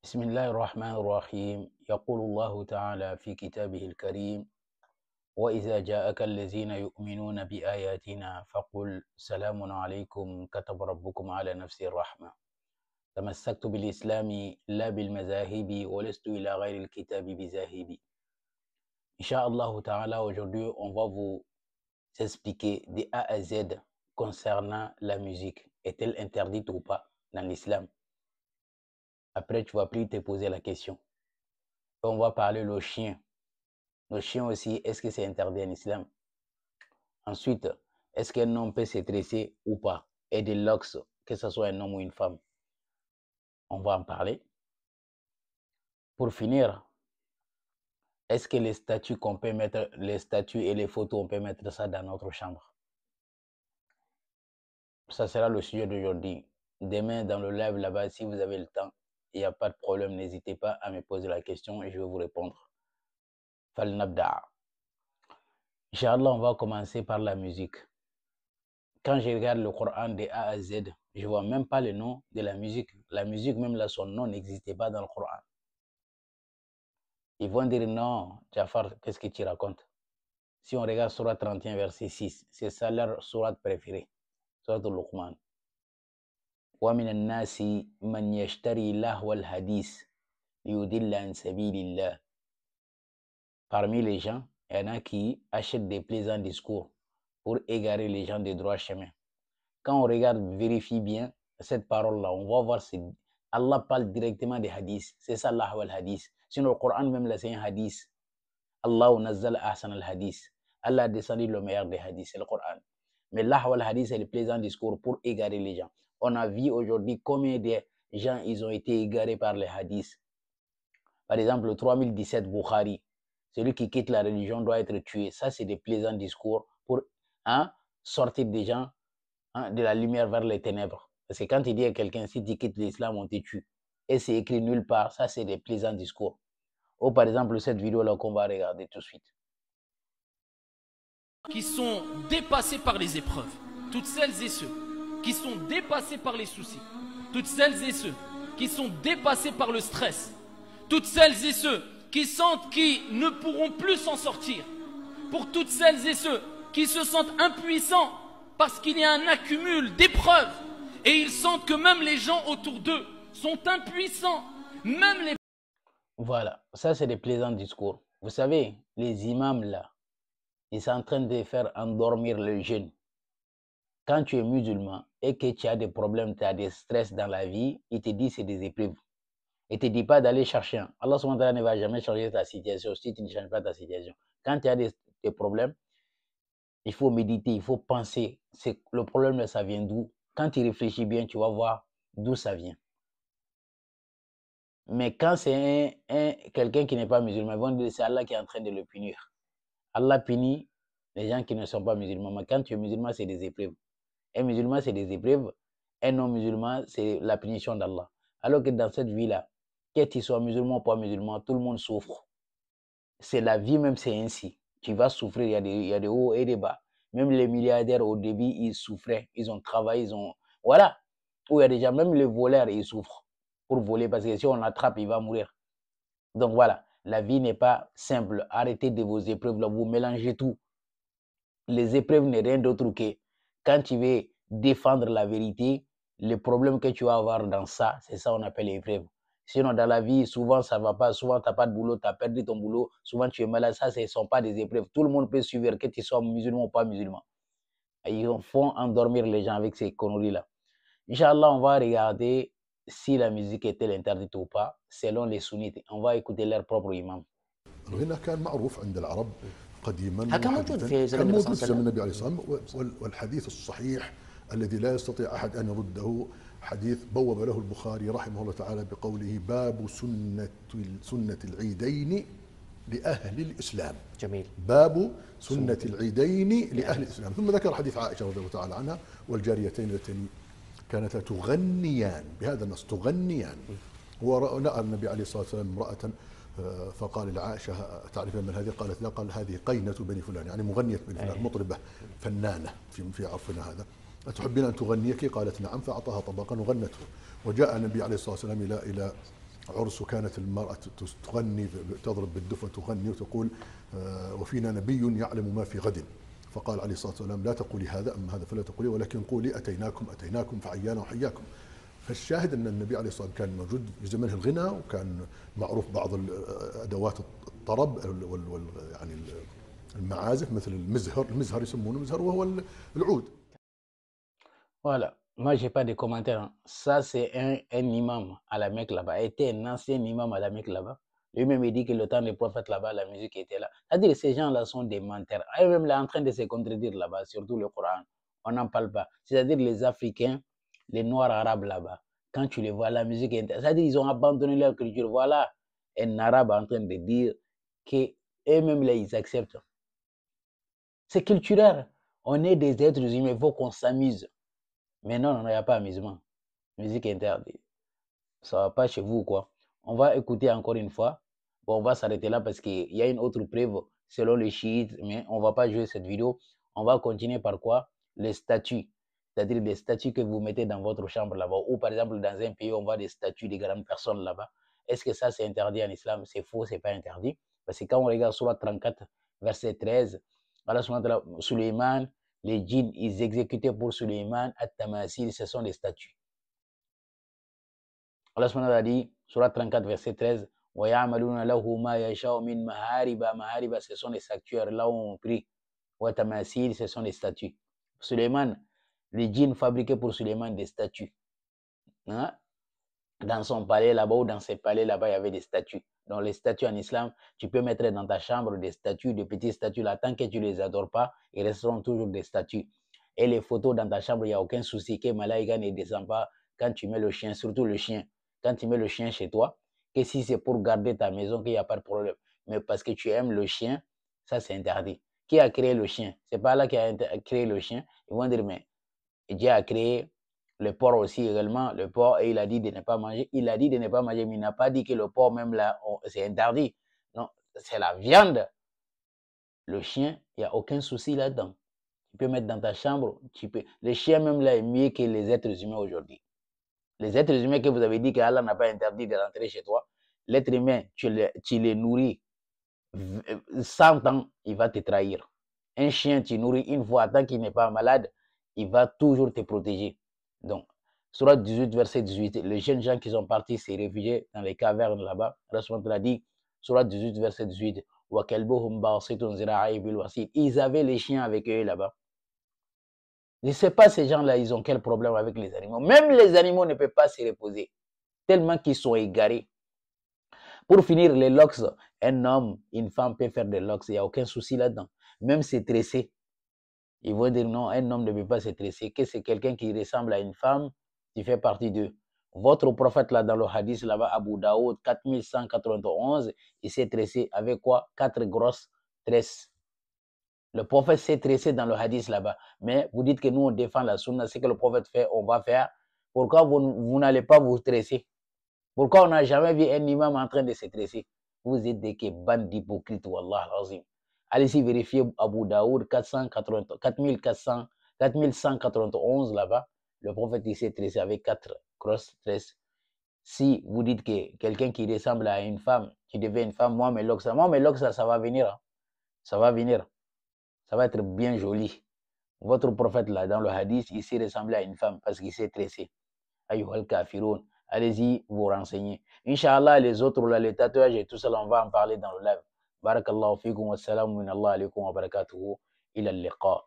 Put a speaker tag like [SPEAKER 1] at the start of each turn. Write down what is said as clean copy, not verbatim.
[SPEAKER 1] بسم الله الرحمن الرحيم. يقول الله تعالى في كتابه الكريم: وإذا جاءك الذين يؤمنون بآياتنا فقل سلام عليكم كتب ربكم على نفسه الرحمة. تمسكت بالإسلام لا بالمذاهب ولست إلى غير الكتاب بذاهب. Inch'Allah Ta'ala, aujourd'hui on va vous expliquer de A à Z concernant la musique. Est-elle interdite ou pas dans l'islam? Après, tu vas plus te poser la question. On va parler le chien. Le chien aussi, est-ce que c'est interdit en islam? Ensuite, est-ce qu'un homme peut se tresser ou pas? Et des locks, que ce soit un homme ou une femme. On va en parler. Pour finir, est-ce que les statues qu'on peut mettre, les statues et les photos, on peut mettre ça dans notre chambre? Ça sera le sujet d'aujourd'hui. Demain, dans le live là-bas, si vous avez le temps, il n'y a pas de problème, n'hésitez pas à me poser la question et je vais vous répondre. Falnabda. Inch'Allah, on va commencer par la musique. Quand je regarde le Coran de A à Z, je ne vois même pas le nom de la musique. La musique, même là, son nom n'existait pas dans le Coran. Ils vont dire non, Jafar, qu'est-ce que tu racontes? Si on regarde Surat 31, verset 6, c'est ça leur Surat préférée, Surat al-Luqman. وَمِنَ النَّاسِ مَنْ يَشْتَرِي لَهْوَ الْحَدِيثِ لِيُضِلَّ عَنْ سَبِيلِ اللَّهِ. Parmi les gens, il y en a qui achètent des plaisants discours pour égarer les gens de droit chemin. Quand on regarde, vérifie bien cette parole-là, on va voir que Allah parle directement des hadiths. C'est ça l'ahwa al-hadith. Sinon, le Coran même là, c'est un hadith. Allah nazzal ahsan al-hadith. Allah a descendu le meilleur des hadiths, c'est le Coran. Mais l'ahwa al-hadith, c'est le plaisant discours pour égarer les gens. On a vu aujourd'hui combien de gens ils ont été égarés par les hadiths. Par exemple, le 3017 Bukhari, celui qui quitte la religion doit être tué. Ça, c'est des plaisants discours pour sortir des gens de la lumière vers les ténèbres. Parce que quand tu dis à quelqu'un, si tu quittes l'islam, on te tue. Et c'est écrit nulle part. Ça, c'est des plaisants discours. Ou par exemple, cette vidéo-là qu'on va regarder tout de suite.
[SPEAKER 2] Qui sont dépassés par les épreuves. Toutes celles et ceux qui sont dépassés par les soucis. Toutes celles et ceux qui sont dépassés par le stress. Toutes celles et ceux qui sentent qu'ils ne pourront plus s'en sortir. Pour toutes celles et ceux qui se sentent impuissants parce qu'il y a un accumul d'épreuves et ils sentent que même les gens autour d'eux sont impuissants, même les...
[SPEAKER 1] Voilà, ça c'est des plaisants discours. Vous savez, les imams là, ils sont en train de faire endormir les jeunes. Quand tu es musulman et que tu as des problèmes, tu as des stress dans la vie, il te dit c'est des épreuves. Il ne te dit pas d'aller chercher. Allah subhanahu wa ta'ala ne va jamais changer ta situation si tu ne changes pas ta situation. Quand tu as des problèmes, il faut méditer, il faut penser. Le problème, ça vient d'où? Quand tu réfléchis bien, tu vas voir d'où ça vient. Mais quand c'est quelqu'un qui n'est pas musulman, ils vont dire c'est Allah qui est en train de le punir. Allah punit les gens qui ne sont pas musulmans. Mais quand tu es musulman, c'est des épreuves. Un musulman, c'est des épreuves. Un non-musulman, c'est la punition d'Allah. Alors que dans cette vie-là, que tu sois musulman ou pas musulman, tout le monde souffre. C'est la vie même, c'est ainsi. Tu vas souffrir, il y a des hauts et des bas. Même les milliardaires, au début, ils souffraient. Ils ont travaillé, ils ont... Voilà. Où il y a des gens, même les voleurs, ils souffrent pour voler. Parce que si on l'attrape, il va mourir. Donc voilà. La vie n'est pas simple. Arrêtez de vos épreuves là. Vous mélangez tout. Les épreuves n'est rien d'autre que quand tu veux défendre la vérité, les problèmes que tu vas avoir dans ça, c'est ça qu'on appelle épreuve. Sinon, dans la vie, souvent, ça ne va pas. Souvent, tu n'as pas de boulot, tu as perdu ton boulot. Souvent, tu es malade. Ça, ce ne sont pas des épreuves. Tout le monde peut suivre, que tu sois musulman ou pas musulman. Ils font endormir les gens avec ces conneries-là. Inch'Allah, on va regarder si la musique est-elle interdite ou pas, selon les sunnites. On va écouter leur propre imam.
[SPEAKER 3] هنا كان معروف عند العرب قديما
[SPEAKER 4] كان موجود في زمن النبي صلى الله عليه وسلم.
[SPEAKER 3] النبي عليه الصلاة والسلام، والحديث الصحيح الذي لا يستطيع أحد أن يرده حديث بوب له البخاري رحمه الله تعالى بقوله باب سنة العيدين لأهل الإسلام.
[SPEAKER 4] جميل.
[SPEAKER 3] باب سنة العيدين لأهل الإسلام. ثم ذكر حديث عائشة رضي الله تعالى عنها والجاريتين اللتين كانتا تغنيان بهذا النص، تغنيان. ورأى النبي عليه الصلاة والسلام امرأة فقال لعائشة تعرفين من هذه؟ قالت لا. قال هذه قينة بني فلان، يعني مغنية بني فلان، مطربة فنانة في عرفنا هذا. أتحبين أن تغنيك؟ قالت نعم. فأعطاها طبقا وغنته. وجاء النبي عليه الصلاة والسلام إلى عرس كانت المرأة تغني تضرب بالدف تغني وتقول وفينا نبي يعلم ما في غد، فقال عليه الصلاة والسلام لا تقولي هذا أما هذا فلا تقولي ولكن قولي أتيناكم فعيانا وحياكم. فالشاهد أن النبي عليه الصلاة والسلام كان موجود في زمنه الغنى، وكان معروف بعض أدوات الطرب يعني المعازف مثل المزهر يسمونه المزهر وهو العود.
[SPEAKER 1] Voilà, moi j'ai pas de commentaires, hein. Ça c'est un imam à la Mecque là-bas, était un ancien imam à la Mecque là-bas. Lui-même il dit que le temps des prophètes là-bas, la musique était là. C'est-à-dire que ces gens-là sont des menteurs. Eux-mêmes là en train de se contredire là-bas, surtout le Coran. On n'en parle pas. C'est-à-dire les Africains, les Noirs arabes là-bas, quand tu les vois, la musique est... C'est-à-dire ils ont abandonné leur culture. Voilà un arabe en train de dire que eux-mêmes là ils acceptent. C'est culturel. On est des êtres humains, il faut qu'on s'amuse. Mais non, il n'y a pas amusement. Musique interdite. Ça ne va pas chez vous, quoi. On va écouter encore une fois. Bon, on va s'arrêter là parce qu'il y a une autre preuve selon les chiites, mais on ne va pas jouer cette vidéo. On va continuer par quoi? Les statues. C'est-à-dire des statues que vous mettez dans votre chambre là-bas. Ou par exemple, dans un pays, on voit des statues de grandes personnes là-bas. Est-ce que ça, c'est interdit en islam? C'est faux, ce n'est pas interdit. Parce que quand on regarde Surah 34, verset 13, Allah Suleiman, les djinns, ils exécutaient pour Suleiman at-tamasil, ce sont des statues. Allah subhanahu wa ta'ala dit, Surah 34, verset 13, wa ya'maluna lahu ma yasha'u min mahariba, mahariba, ce sont des sanctuaires, là où on prie. Wa tamasil, ce sont des statues. Suleiman, les djinns fabriquaient pour Suleiman des statues. Hein? Dans son palais là-bas ou dans ses palais là-bas, il y avait des statues. Donc les statues en islam, tu peux mettre dans ta chambre des statues, des petites statues là, tant que tu ne les adores pas, ils resteront toujours des statues. Et les photos dans ta chambre, il n'y a aucun souci que Malaïka ne descend pas quand tu mets le chien, surtout le chien. Quand tu mets le chien chez toi, que si c'est pour garder ta maison, qu'il n'y a pas de problème. Mais parce que tu aimes le chien, ça c'est interdit. Qui a créé le chien? C'est pas là qui a créé le chien. Ils vont dire, mais Dieu a créé le porc aussi également, le porc, et il a dit de ne pas manger. Il a dit de ne pas manger, mais il n'a pas dit que le porc même là, c'est interdit. Non, c'est la viande. Le chien, il n'y a aucun souci là-dedans. Tu peux mettre dans ta chambre, tu peux. Le chien même là est mieux que les êtres humains aujourd'hui. Les êtres humains que vous avez dit qu'Allah n'a pas interdit de rentrer chez toi, l'être humain, tu les nourris 100 ans, il va te trahir. Un chien, tu nourris une fois, tant qu'il n'est pas malade, il va toujours te protéger. Donc, Surah 18, verset 18, les jeunes gens qui sont partis se réfugier dans les cavernes là-bas, Rasulullah a dit, Surah 18, verset 18, ils avaient les chiens avec eux là-bas. Je ne sais pas ces gens-là, ils ont quel problème avec les animaux. Même les animaux ne peuvent pas se reposer, tellement qu'ils sont égarés. Pour finir, les locks, un homme, une femme peut faire des locks, il n'y a aucun souci là-dedans. Même se tresser. Ils vont dire non, un homme ne peut pas se tresser, que c'est quelqu'un qui ressemble à une femme qui fait partie d'eux. Votre prophète là dans le hadith là-bas, Abu Daoud, 4191, il s'est tressé avec quoi? 4 grosses tresses. Le prophète s'est tressé dans le hadith là-bas. Mais vous dites que nous on défend la sunna, ce que le prophète fait, on va faire. Pourquoi vous n'allez pas vous tresser? Pourquoi on n'a jamais vu un imam en train de se tresser? Vous êtes des bandes d'hypocrites, wallah azim. Allez-y vérifier Abu Daoud 4191 là-bas. Le prophète il s'est tressé avec 4 grosses tresses. Si vous dites que quelqu'un qui ressemble à une femme, qui devient une femme, moi mes locks, ça va venir. Hein. Ça va venir. Ça va être bien joli. Votre prophète là, dans le hadith, il s'est ressemblé à une femme parce qu'il s'est tressé. Ayyuhal kafiroun. Allez-y, vous renseignez. Inch'Allah, les autres, là, les tatouages et tout ça, on va en parler dans le live. Barakallahu fikum wa salamu min Allah alaikum wa barakatuhu ila al-liqa.